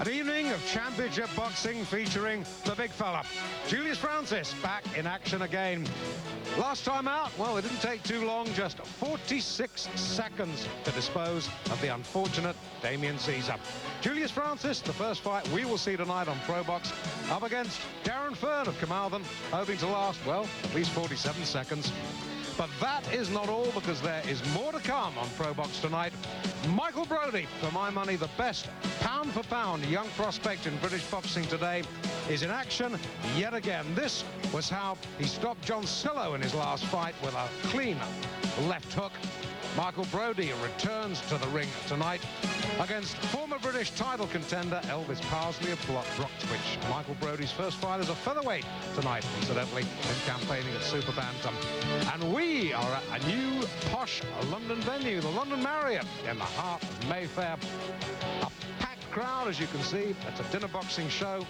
An evening of championship boxing featuring the big fella. Julius Francis back in action again. Last time out, well, it didn't take too long, just 46 seconds to dispose of the unfortunate Damien Caesar. Julius Francis, the first fight we will see tonight on ProBox, up against Darren Fearn of Carmarthen, hoping to last, well, at least 47 seconds. But that is not all, because there is more to come on ProBox tonight. Michael Brodie, for my money, the best pound-for-pound young prospect in British boxing today, is in action yet again. This was how he stopped John Sillow in his last fight with a clean left hook. Michael Brodie returns to the ring tonight against former British title contender Elvis Parsley of Broxwich. Michael Brodie's first fight as a featherweight tonight, incidentally, in campaigning at Super Bantam. And we are at a new posh London venue, the London Marriott, in the heart of Mayfair. A packed crowd, as you can see. It's a dinner boxing show.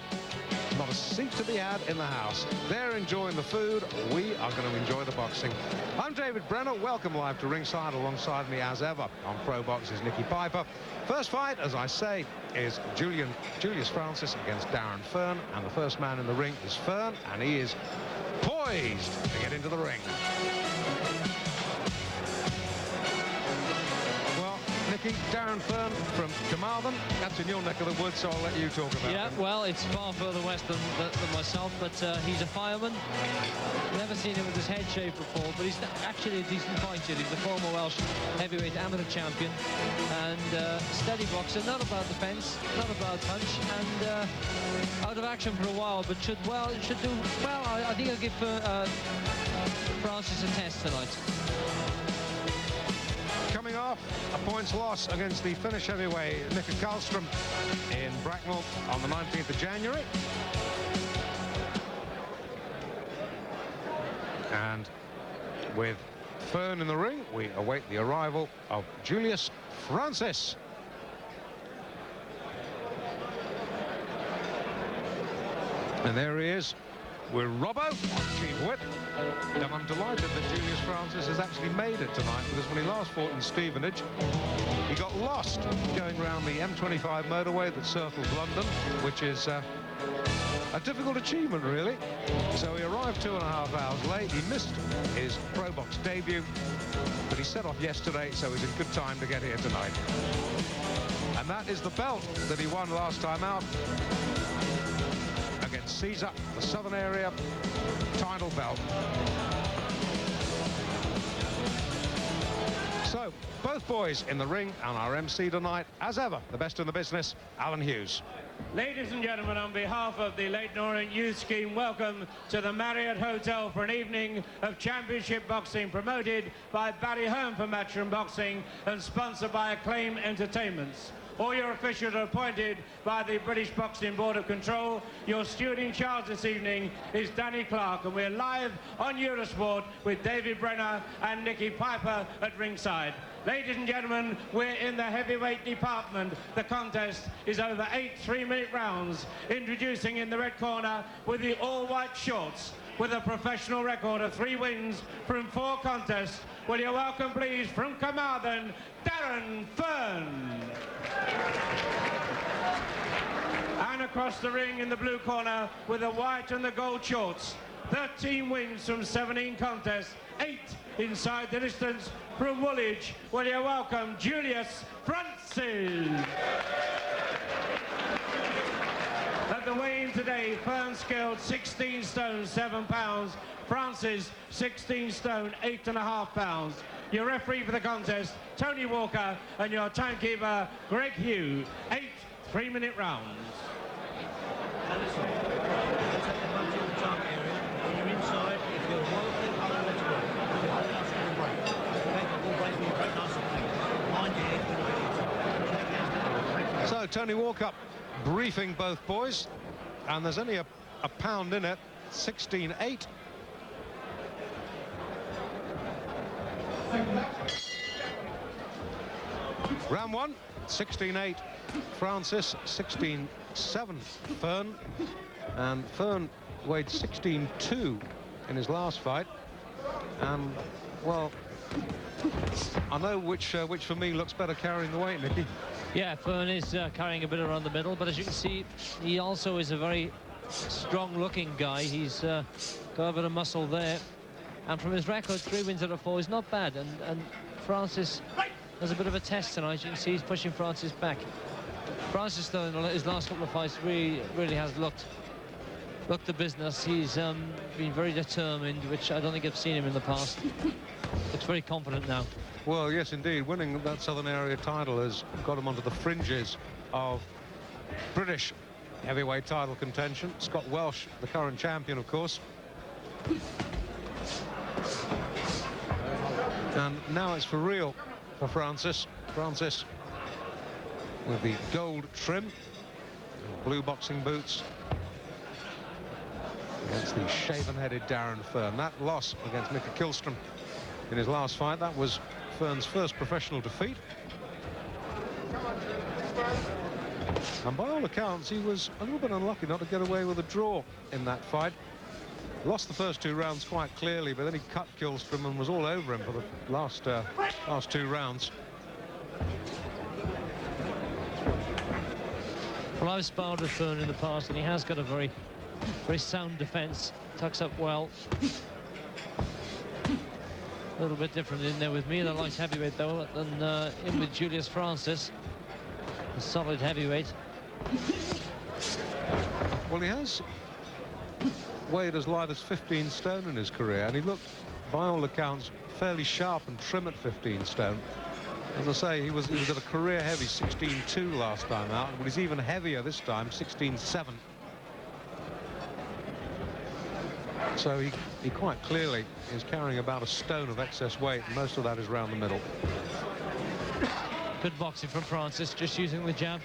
Not a seat to be had in the house. They're enjoying the food. We are going to enjoy the boxing. I'm David Brenner. Welcome live to ringside. Alongside me, as ever, on ProBox is Nicky Piper. First fight, as I say, is Julius Francis against Darren Fearn. And the first man in the ring is Fearn, and he is poised to get into the ring. Nicky, Darren Fearn from Carmarthen, that's in your neck of the woods, so I'll let you talk about him. Well, it's far further west than myself, but he's a fireman. Never seen him with his head shaved before, but he's actually a decent fighter. He's a former Welsh heavyweight amateur champion, and steady boxer, not about defence, not about punch, and out of action for a while, but should do well. I think I'll give Francis a test tonight. Coming off a points loss against the Finnish heavyweight Mika Karlström in Bracknell on the 19th of January. And with Fearn in the ring, we await the arrival of Julius Francis. And there he is with Robbo, Chief Whip. And I'm delighted that Julius Francis has actually made it tonight, because when he last fought in Stevenage, he got lost going around the M25 motorway that circles London, which is a difficult achievement, really. So he arrived 2.5 hours late. He missed his ProBox debut, but he set off yesterday, so he's in good time to get here tonight. And that is the belt that he won last time out against Caesar, the Southern Area title belt. So, both boys in the ring, and our MC tonight, as ever, the best in the business, Alan Hughes. Ladies and gentlemen, on behalf of the Leyton Orient Youth Scheme, welcome to the Marriott Hotel for an evening of championship boxing promoted by Barry Hearn for Matchroom Boxing and sponsored by Acclaim Entertainments. All your officials are appointed by the British Boxing Board of Control. Your steward in charge this evening is Danny Clark, and we're live on Eurosport with David Brenner and Nicky Piper at ringside. Ladies and gentlemen, we're in the heavyweight department. The contest is over 8 3-minute rounds. Introducing in the red corner with the all-white shorts, with a professional record of 3 wins from 4 contests. Will you welcome, please, from Carmarthen, Darren Fearn. And across the ring in the blue corner with the white and the gold shorts, 13 wins from 17 contests, 8 inside the distance from Woolwich. Will you welcome Julius Francis. At the weigh-in today, Fearn scaled 16 stone 7 pounds, Francis 16 stone 8.5 pounds. Your referee for the contest, Tony Walker, and your timekeeper, Greg Hugh. 8 3-minute rounds. So Tony Walker briefing both boys, and there's only a pound in it, 16-8. Round 1, 16-8 Francis, 16-7 Fearn, and Fearn weighed 16-2 in his last fight, and well, I know which for me looks better carrying the weight, Nicky. Yeah, Fearn is carrying a bit around the middle, but as you can see, he also is a very strong-looking guy. He's got a bit of muscle there. And from his record, 3 wins out of 4 is not bad. And Francis has a bit of a test tonight. You can see he's pushing Francis back. Francis, though, in his last couple of fights, really has looked the business. He's been very determined, which I don't think I've seen him in the past. Looks very confident now. Well, yes, indeed. Winning that Southern Area title has got him onto the fringes of British heavyweight title contention. Scott Welsh, the current champion, of course. And now it's for real for Francis. Francis with the gold trim, blue boxing boots, against the shaven-headed Darren Fearn. That loss against Mika Kihlstrom in his last fight, that was Fearn's first professional defeat. And by all accounts, he was a little bit unlucky not to get away with a draw in that fight. Lost the first 2 rounds quite clearly, but then he cut Kihlstrom and was all over him for the last 2 rounds. Well, I've sparred with Fearn in the past, and he has got a very sound defence. Tucks up well. A little bit different in there with me, the light heavyweight though, than in with Julius Francis, a solid heavyweight. Well, he has weighed as light as 15 stone in his career, and he looked, by all accounts, fairly sharp and trim at 15 stone. As I say, he was at a career heavy 16.2 last time out, but he's even heavier this time, 16.7. So he quite clearly is carrying about a stone of excess weight, and most of that is around the middle. Good boxing from Francis, just using the jab.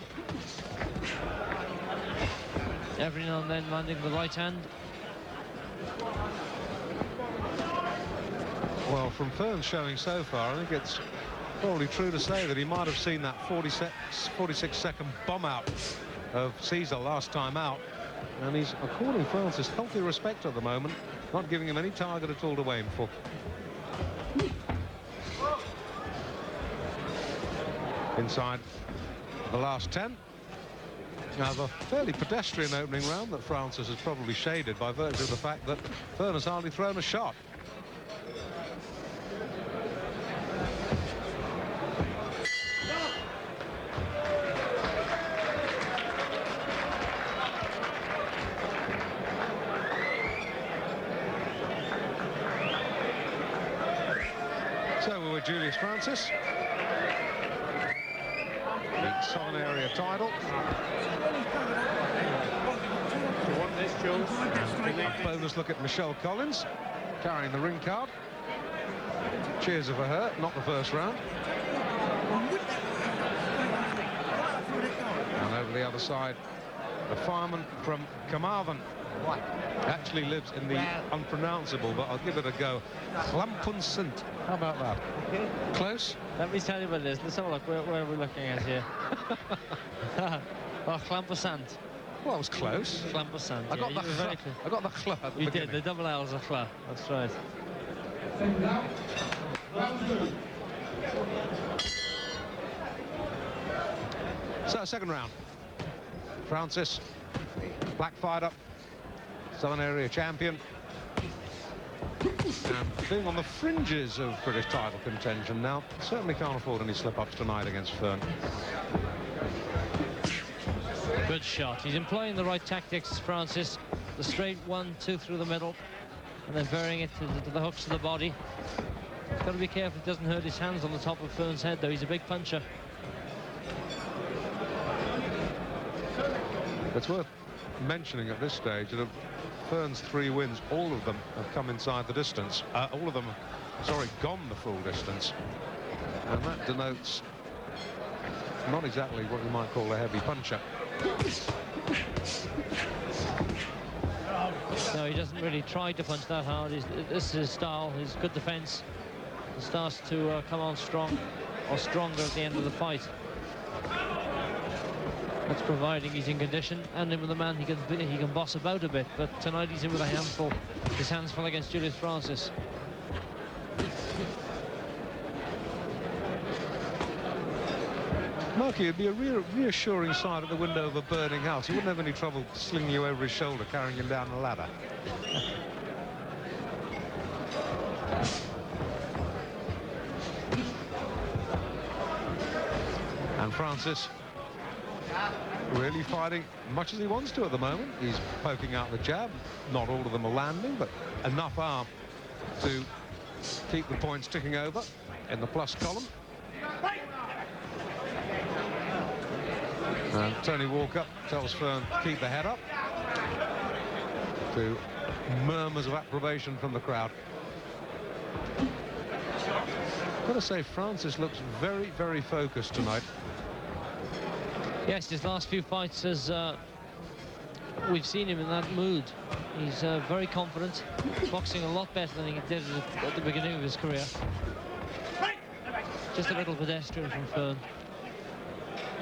Every now and then landing the right hand. Well, from Fearn's showing so far, I think it's probably true to say that he might have seen that 46-second bomb out of Caesar last time out. And he's according Francis healthy respect at the moment, not giving him any target at all to aim for. Inside the last 10. Now, the fairly pedestrian opening round that Francis has probably shaded by virtue of the fact that Fearn has hardly thrown a shot. So we're with Julius Francis, the Southern Area title. You want this, Jules? A bonus look at Michelle Collins, carrying the ring card. Cheers for her, not the first round. And over the other side, the fireman from Carmarthen. Actually lives in the unpronounceable, but I'll give it a go. Clampunsint. How about that? Okay. Close? Let me tell you what it is. Let's have a look. Where are we looking at here? Oh, Clampasant. Well, I was close. Clampasant. I got the cl at the You beginning. did. The double L's are cl. That's right. So, second round. Francis, black fighter, Southern Area champion, and being on the fringes of British title contention now, certainly can't afford any slip-ups tonight against Fearn. Good shot. He's employing the right tactics, Francis. The straight 1-2 through the middle, and then varying it to the hooks of the body. He's got to be careful he doesn't hurt his hands on the top of Fearn's head, though. He's a big puncher. It's worth mentioning at this stage that of Fearn's 3 wins, all of them have come inside the distance. All of them, sorry, gone the full distance. And that denotes not exactly what you might call a heavy puncher. No, he doesn't really try to punch that hard. This is his style. His good defense. He starts to come on strong, or stronger at the end of the fight. That's providing he's in condition, and with a man he can boss about a bit. But tonight he's in with a handful. His hands full against Julius Francis. No Marky, it'd be a reassuring sight at the window of a burning house. He wouldn't have any trouble slinging you over his shoulder, carrying him down the ladder. And Francis really fighting much as he wants to at the moment. He's poking out the jab. Not all of them are landing, but enough are to keep the points ticking over in the plus column. And Tony Walker tells Fearn to keep the head up, to murmurs of approbation from the crowd. I've got to say, Francis looks very, very focused tonight. Yes, his last few fights has we've seen him in that mood. He's very confident, boxing a lot better than he did at the beginning of his career. Just a little pedestrian from Fearn.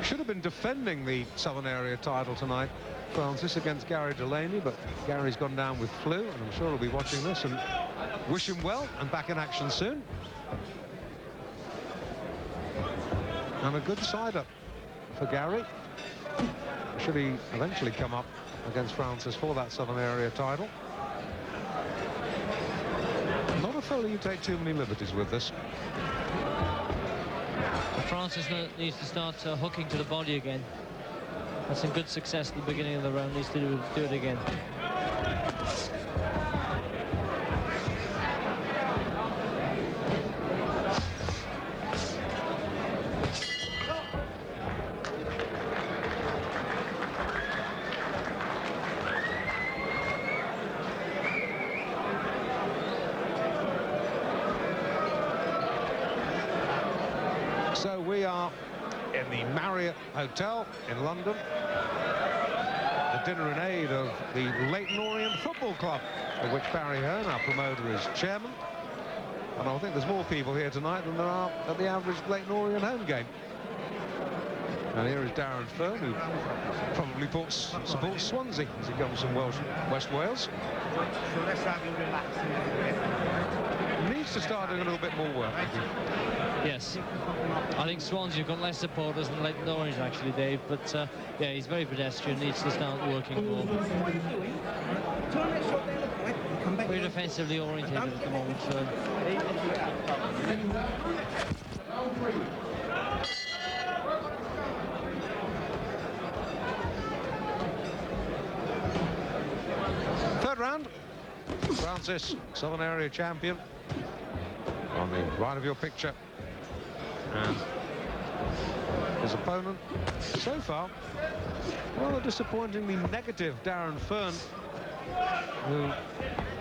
Should have been defending the Southern Area title tonight, Francis, against Gary Delaney, but Gary's gone down with flu, and I'm sure he'll be watching this, and wish him well and back in action soon. And a good side-up for Gary. Should he eventually come up against Francis for that Southern Area title. Not a fellow you take too many liberties with this. Francis needs to start hooking to the body again. Had some good success at the beginning of the round. Needs to do it again. So we are in the Marriott Hotel in London. The dinner in aid of the Leyton Orient Football Club, of which Barry Hearn, our promoter, is chairman. And I think there's more people here tonight than there are at the average Leyton Orient home game. And here is Darren Fearn, who probably supports Swansea as he comes from West Wales. So let's have you relaxing. Needs to start doing a little bit more work. Yes, I think Swansea have got less supporters than Leyton Orient actually, Dave, but yeah, he's very pedestrian, needs to start working more. Very defensively orientated at the moment. Third round. Francis, Southern Area champion, on the right of your picture. And his opponent, so far, rather disappointingly negative, Darren Fearn, who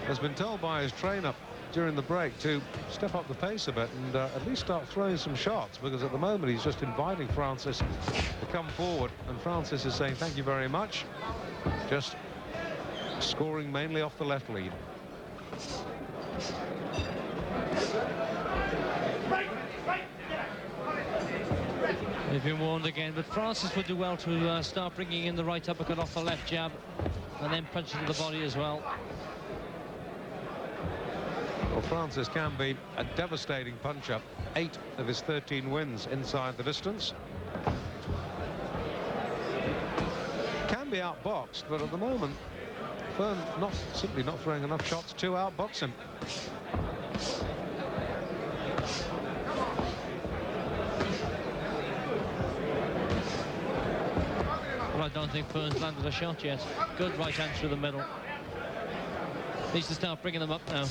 has been told by his trainer during the break to step up the pace a bit and at least start throwing some shots, because at the moment he's just inviting Francis to come forward, and Francis is saying thank you very much, just scoring mainly off the left lead. They've been warned again, but Francis would do well to start bringing in the right uppercut off the left jab and then punch into the body as well. Well, Francis can be a devastating puncher. 8 of his 13 wins inside the distance. Can be outboxed, but at the moment, Fearn simply not throwing enough shots to outbox him. Well, I don't think Fearn's landed a shot yet. Good right hand through the middle. Needs to start bringing them up now.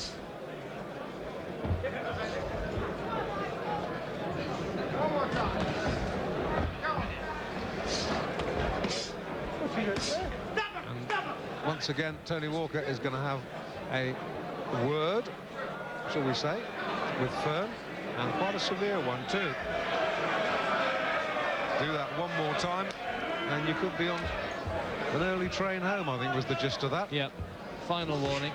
And once again, Tony Walker is going to have a word, shall we say, with Fearn, and quite a severe one too. Do that one more time and you could be on an early train home, I think was the gist of that. Yep, final warning.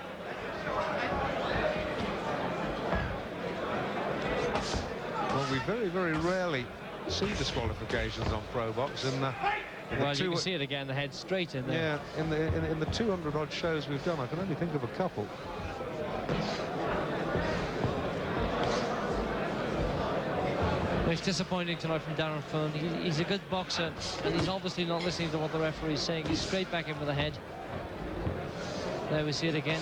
Well, we very, very rarely see disqualifications on Pro Box. Well, you can see it again, the head straight in there. Yeah, in the 200 odd shows we've done, I can only think of a couple. He's disappointing tonight from Darren Fearn. He's a good boxer, and he's obviously not listening to what the referee is saying. He's straight back in with the head. There we see it again.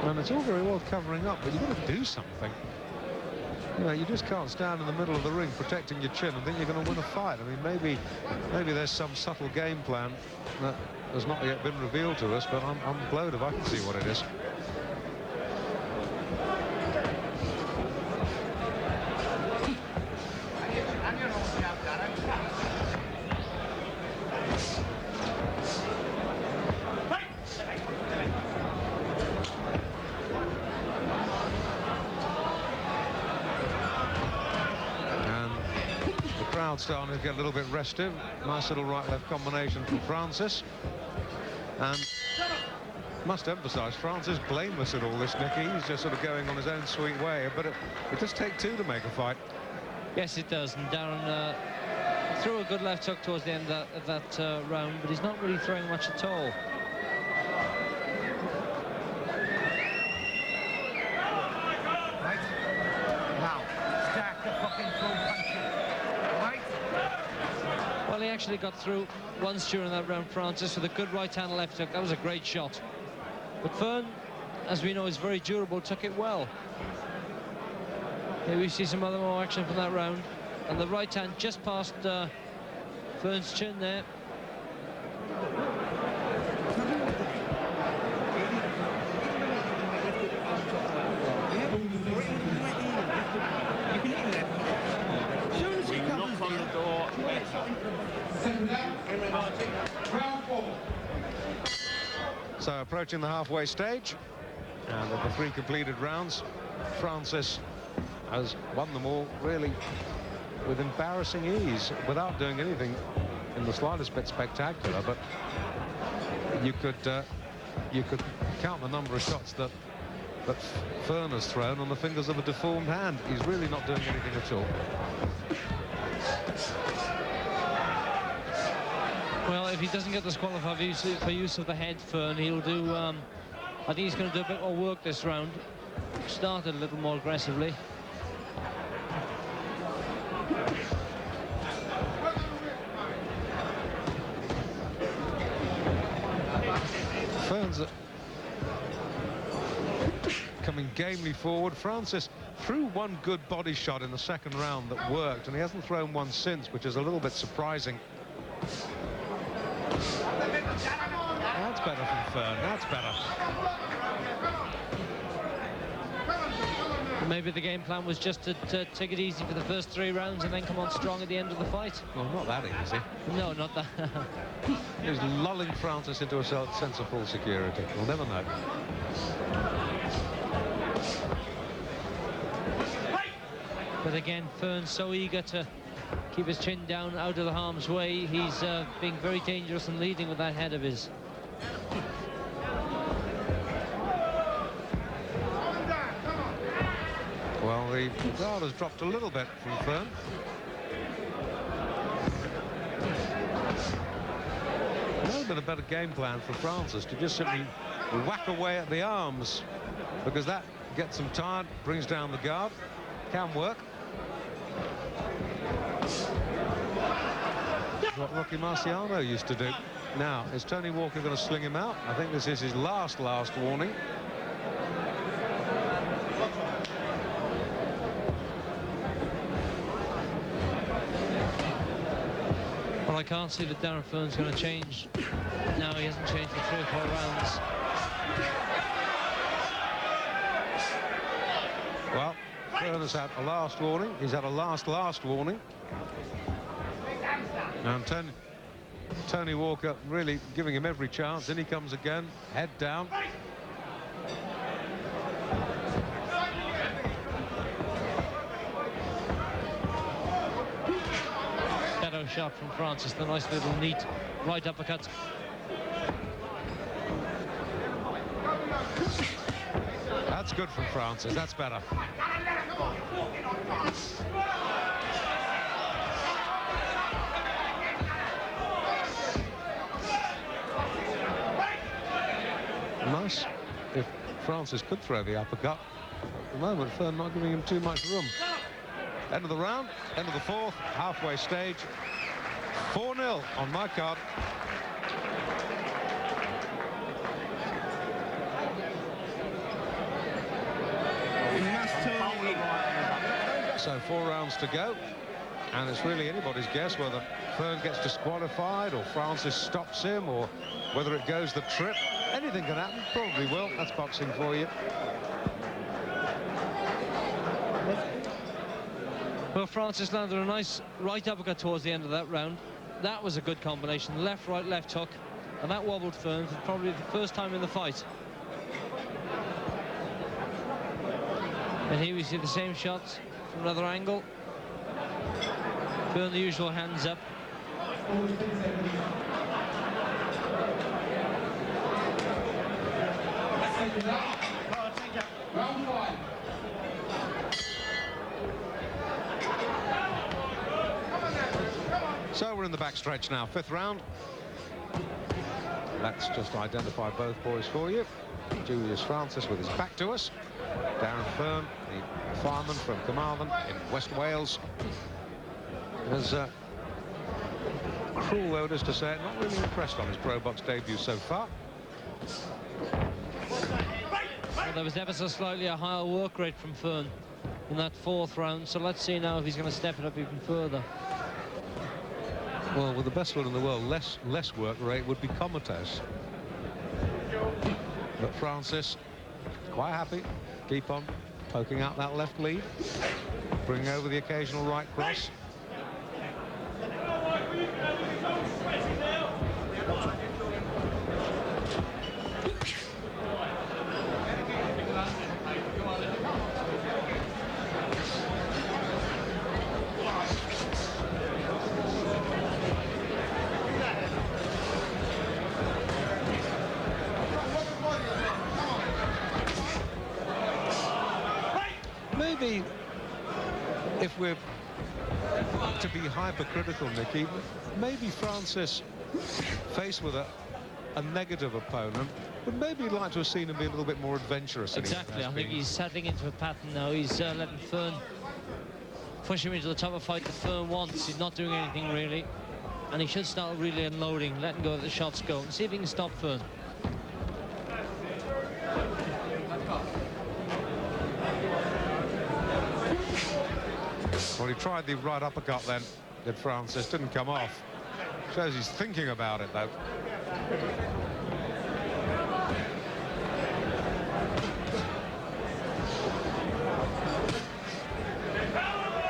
And it's all very well covering up, but you've got to do something. You know, you just can't stand in the middle of the ring protecting your chin and think you're going to win a fight. I mean, maybe there's some subtle game plan that has not yet been revealed to us, but I'm blowed if I can see what it is. Starting to get a little bit restive. Nice little right-left combination from Francis. And must emphasise, Francis blameless in all this, Nicky. He's just sort of going on his own sweet way. But it does take two to make a fight. Yes, it does. And Darren threw a good left hook towards the end of that round, but he's not really throwing much at all. Right. Now, stack the fucking full punches. Right. Well, he actually got through once during that round, Francis, with a good right-hand left hook. That was a great shot. But Fearn, as we know, is very durable, took it well. Here we see some more action from that round. And the right hand just past Fearn's chin there. So approaching the halfway stage, and of the 3 completed rounds, Francis has won them all really with embarrassing ease, without doing anything in the slightest bit spectacular. But you could count the number of shots that Fearn has thrown on the fingers of a deformed hand. He's really not doing anything at all. Well, if he doesn't get disqualified for use of the head, Fearn, he'll do. I think he's going to do a bit more work this round. Started a little more aggressively. Fearn's coming gamely forward. Francis threw one good body shot in the second round that worked, and he hasn't thrown one since, which is a little bit surprising. That's better from Fearn. That's better. Maybe the game plan was just to take it easy for the first 3 rounds and then come on strong at the end of the fight. Well, not that easy. No, not that. He was lulling Francis into a sense of full security. We'll never know. But again, Fearn's so eager to keep his chin down out of the harm's way. He's being very dangerous and leading with that head of his. Well, the guard has dropped a little bit from Fearn. It would have been a better game plan for Francis to just simply whack away at the arms, because that gets him tired, brings down the guard. Can work. What Rocky Marciano used to do. Now, is Tony Walker going to sling him out? I think this is his last warning. Well, I can't see that Darren Fearn's going to change. No, he hasn't changed for 3 or 4 rounds. Well, Fearn has had a last warning. He's had a last warning. And Tony Walker really giving him every chance. In he comes again, head down. Shadow shot from Francis, the nice little neat right uppercut. That's good from Francis, that's better. Nice. If Francis could throw the uppercut. At the moment, Fearn not giving him too much room. End of the round, end of the fourth, halfway stage. 4-0 on my card. So 4 rounds to go, and it's really anybody's guess whether Fearn gets disqualified or Francis stops him, or whether it goes the trip. Anything can happen, probably will. That's boxing for you. Well, Francis landed a nice right uppercut towards the end of that round. That was a good combination. Left, right, left hook, and that wobbled Fearn for probably the first time in the fight. And here we see the same shots from another angle. Fearn the usual hands up. So we're in the backstretch now, 5th round. Let's just identify both boys for you. Julius Francis with his back to us. Darren Fearn, the fireman from Carmarthen in West Wales. As cruel though it is to say it, not really impressed on his pro box debut so far. Well, there was ever so slightly a higher work rate from Fearn in that 4th round, so let's see now if he's going to step it up even further. Well, with the best one in the world, less work rate would be comatose. But Francis, quite happy, keep on poking out that left lead, bringing over the occasional right cross. Maybe if we're to be hypercritical, Nicky, maybe Francis, faced with a negative opponent, would maybe like to have seen him be a little bit more adventurous. Exactly, I think he's settling into a pattern now. He's letting Fearn push him into the type of fight that Fearn wants. He's not doing anything really, and he should start really unloading, letting go of the shots go, and see if he can stop Fearn. Well, he tried the right uppercut then, did Francis, didn't come off. Shows he's thinking about it, though.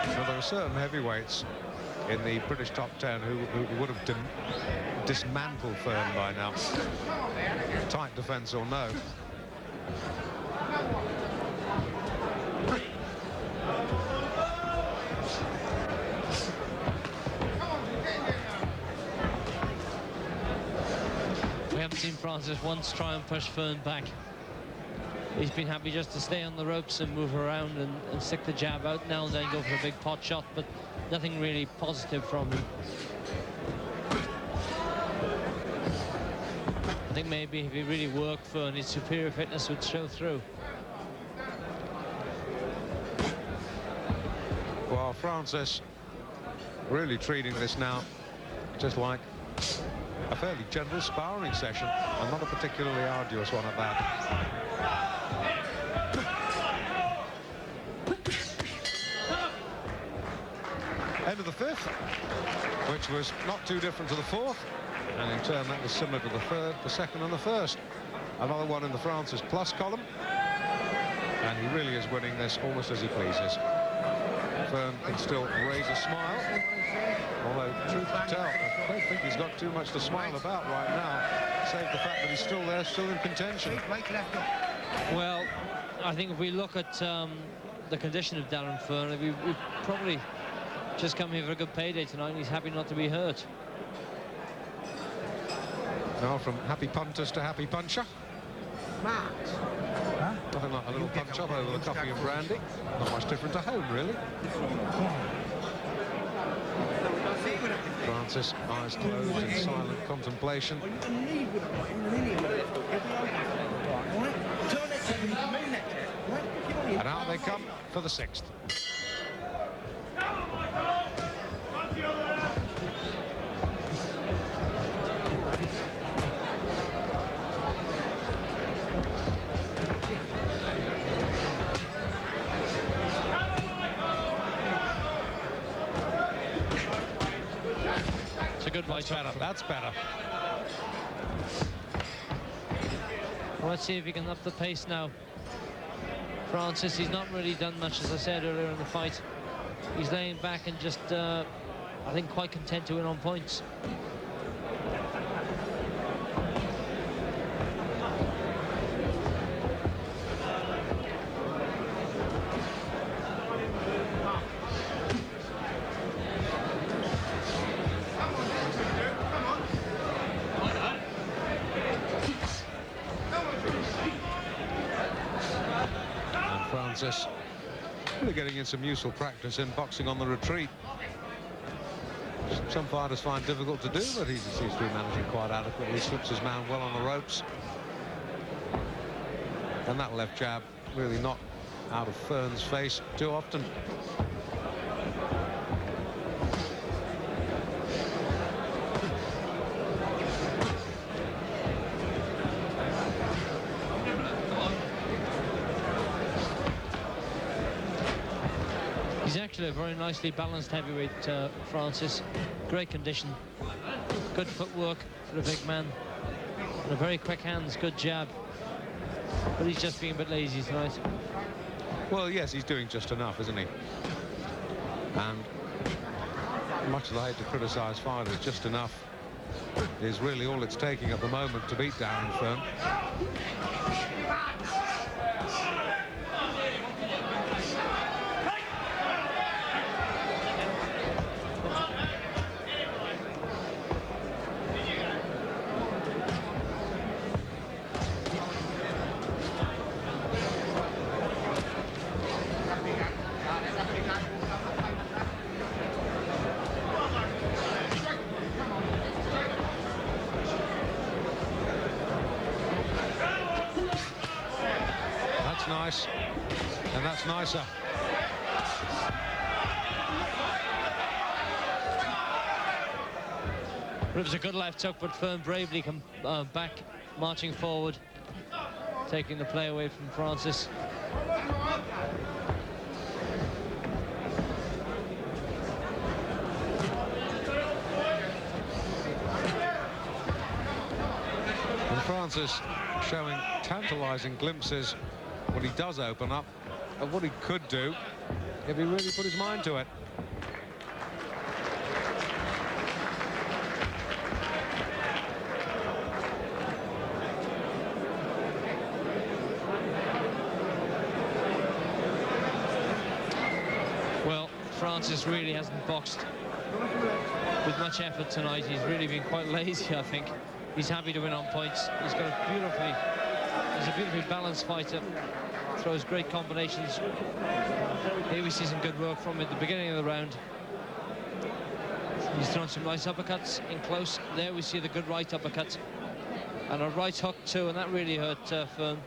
Well, there are certain heavyweights in the British top 10 who would have dismantled Fearn by now. Tight defence or no. We haven't seen Francis once try and push Fearn back. He's been happy just to stay on the ropes and move around and stick the jab out, now and then go for a big pot shot, but nothing really positive from him. I think maybe if he really worked Fearn, his superior fitness would show through. Well, Francis really treating this now just like a fairly gentle sparring session, and not a particularly arduous one at that. End of the 5th, which was not too different to the 4th, and in turn that was similar to the 3rd, the 2nd and the 1st. Another one in the Francis plus column, and he really is winning this almost as he pleases. Fearn can still raise a smile, although truth to tell, I don't think he's got too much to smile about right now, save the fact that he's still there, still in contention. Well, I think if we look at the condition of Darren Fearn, we've probably just come here for a good payday tonight, and he's happy not to be hurt. Now from happy punters to happy puncher. Nothing like a little punch up over the coffee and brandy. Not much different to home, really. Francis, eyes closed in silent contemplation. And out they come for the 6th. It's a good right Better, that's better. Well, let's see if he can up the pace now. Francis, he's not really done much, as I said earlier in the fight. He's laying back and just, I think, quite content to win on points. Francis really getting in some useful practice in boxing on the retreat. Some fighters find difficult to do, but he seems to be managing quite adequately. Slips his man well on the ropes. And that left jab really not out of Fearn's face too often. He's actually a very nicely balanced heavyweight, Francis. Great condition, good footwork for a big man, and a very quick hands, good jab. But he's just being a bit lazy tonight. Well, yes, he's doing just enough, isn't he? And much as I hate to criticise fighters, just enough is really all it's taking at the moment to beat Darren Fearn. Nice, and that's nicer. It was a good left hook, but Fearn bravely come back, marching forward, taking the play away from Francis. And Francis showing tantalising glimpses when he does open up of what he could do if he really put his mind to it. Well, Francis really hasn't boxed with much effort tonight. He's really been quite lazy, I think. He's happy to win on points. He's got he's a beautifully balanced fighter. Throws great combinations. Here we see some good work from him at the beginning of the round. He's thrown some nice uppercuts in close. There we see the good right uppercut. And a right hook too, and that really hurt Fearn.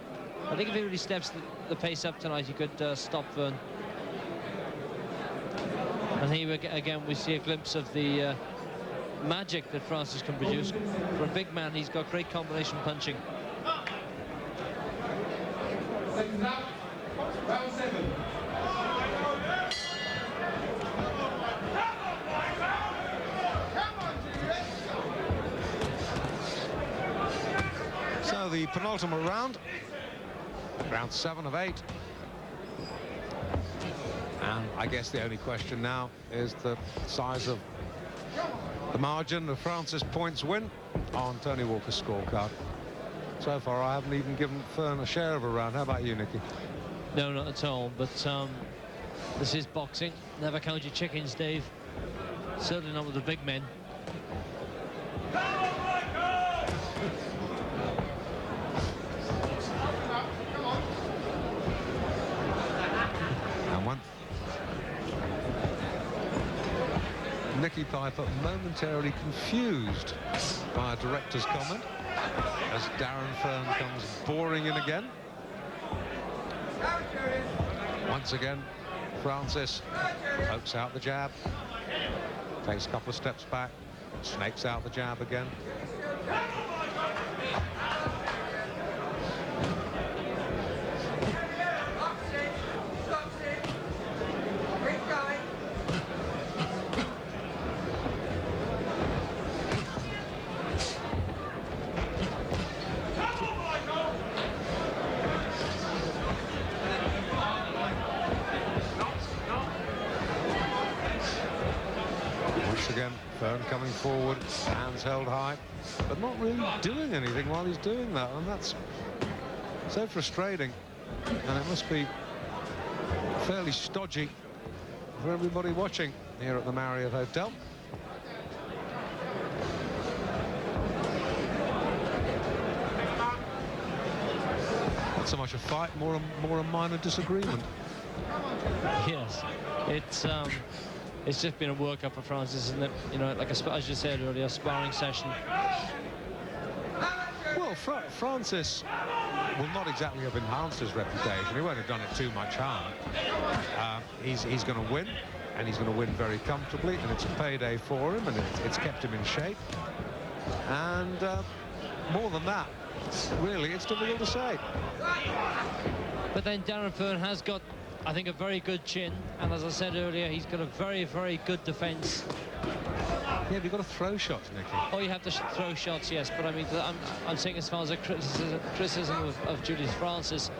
I think if he really steps the pace up tonight, he could stop Fearn. And here again we see a glimpse of the magic that Francis can produce. For a big man, he's got great combination punching. Round 7. So the penultimate round, round 7 of 8. And I guess the only question now is the size of the margin of Francis' points win on Tony Walker's scorecard. So far, I haven't even given Fearn a share of a round. How about you, Nicky? No, not at all. But this is boxing. Never count your chickens, Dave. Certainly not with the big men. And one. Nicky Piper momentarily confused by a director's comment as Darren Fearn comes boring in again. Once again, Francis pokes out the jab, takes a couple of steps back, snakes out the jab again. Again, Fearn coming forward, hands held high, but not really doing anything while he's doing that, and that's so frustrating, and it must be fairly stodgy for everybody watching here at the Marriott Hotel. Not so much a fight, more a minor disagreement. Yes, it's just been a workup for Francis, isn't it? You know, like as you said earlier, a sparring session. Well, Francis will not exactly have enhanced his reputation. He won't have done it too much harm. He's going to win, and he's going to win very comfortably, and it's a payday for him, and it's kept him in shape. And more than that, really, it's difficult to say. But then Darren Fearn has got, I think, a very good chin, and as I said earlier, he's got a very, very good defence. Yeah, but you've got to throw shots, Nicky. Oh, you have to throw shots, yes, but I mean, I'm saying as far as a criticism of Julius Francis,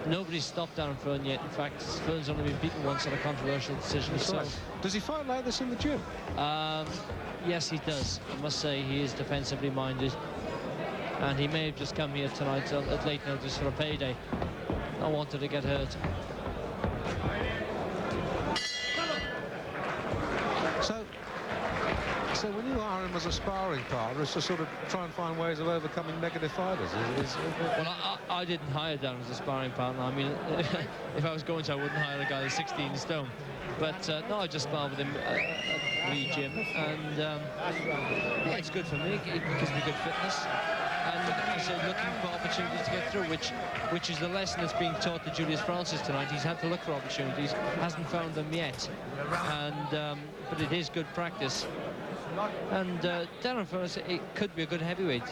nobody's stopped Darren Fearn yet. In fact, Fearn's only been beaten once on a controversial decision. So, does he fight like this in the gym? Yes, he does. I must say he is defensively minded, and he may have just come here tonight at late notice for a payday. I wanted to get hurt. So when you hire him as a sparring partner, it's to sort of try and find ways of overcoming negative fighters. Well, I didn't hire Darren as a sparring partner. I mean, if I was going to, I wouldn't hire a guy who's 16 stone. But no, I just sparred with him at the gym, and yeah, it's good for me. It gives me good fitness. And I said, looking for opportunities to get through, which is the lesson that's being taught to Julius Francis tonight. He's had to look for opportunities, hasn't found them yet, and but it is good practice. And Darren Fearn, it could be a good heavyweight.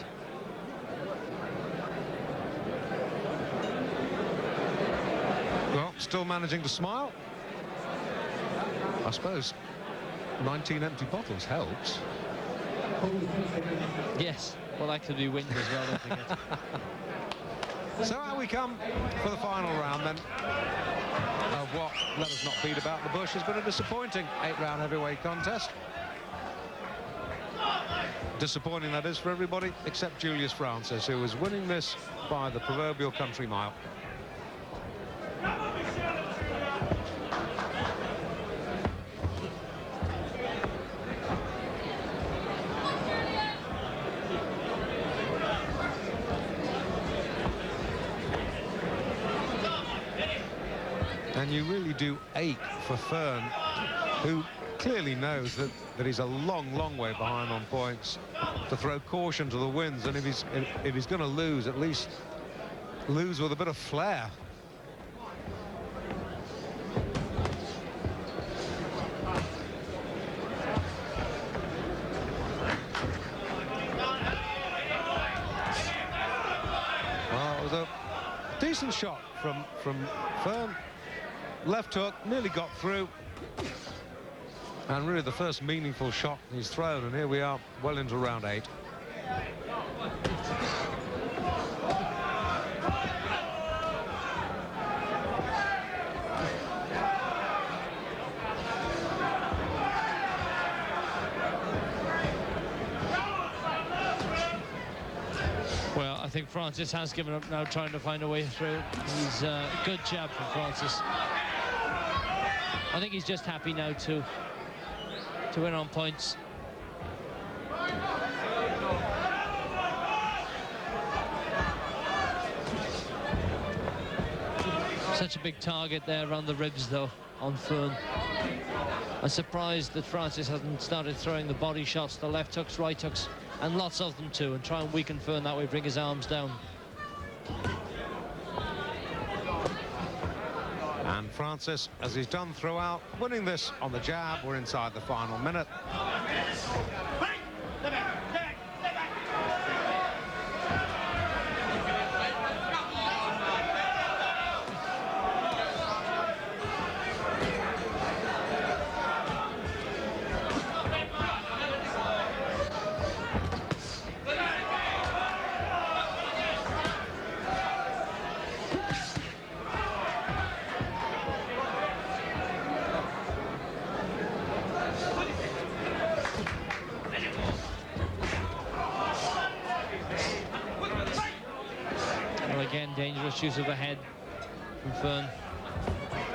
Well, still managing to smile. I suppose 19 empty bottles helps. Yes. Well, that could be wind as well, don't forget. So out we come for the final round then of what, let us not beat about the bush, has been a disappointing 8-round heavyweight contest. Disappointing, that is, for everybody except Julius Francis, who was winning this by the proverbial country mile. And you really do ache for Fearn, who clearly knows that he's a long way behind on points, to throw caution to the winds, and if he's going to lose, at least lose with a bit of flair. Well, it was a decent shot from Fearn. Left hook, nearly got through. And really the first meaningful shot he's thrown, and here we are well into round 8. Well, I think Francis has given up now, trying to find a way through. He's a good jab from Francis. I think he's just happy now to win on points. Such a big target there around the ribs, though, on Fearn. I'm surprised that Francis hasn't started throwing the body shots, the left hooks, right hooks, and lots of them too, and try and weaken Fearn that way, bring his arms down. Francis, as he's done throughout, winning this on the jab. We're inside the final minute. Again, dangerous use of the head from Fearn.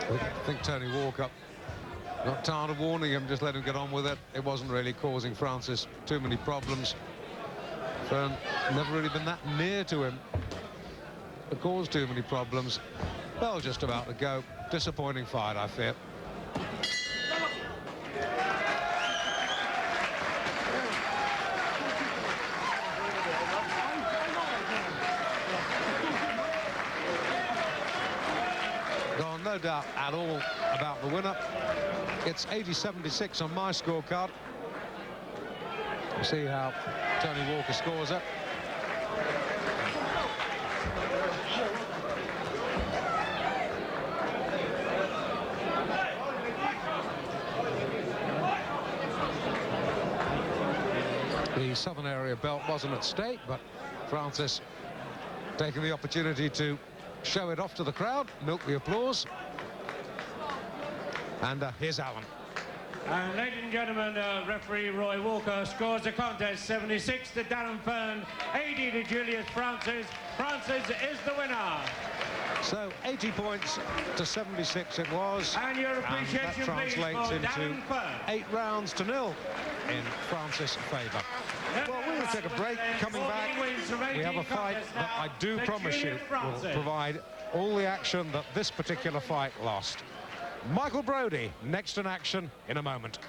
I think Tony Walker not tired of warning him, just let him get on with it. It wasn't really causing Francis too many problems. Fearn never really been that near to him to cause too many problems. Well, just about to go. Disappointing fight, I fear. No doubt at all about the winner. It's 80-76 on my scorecard. We'll see how Tony Walker scores it. The Southern Area belt wasn't at stake, but Francis taking the opportunity to show it off to the crowd, milk the applause. And here's Alan. And ladies and gentlemen, referee Roy Walker scores the contest 76 to Darren Fearn, 80 to Julius Francis. Francis is the winner. So 80 points to 76 it was. And your appreciation, that please, translates for into Darren Fearn. 8 rounds to 0 in Francis' favour. Well, we'll take a break. Coming back, we have a fight that I do promise you will provide all the action that this particular fight lost. Michael Brodie next in action in a moment.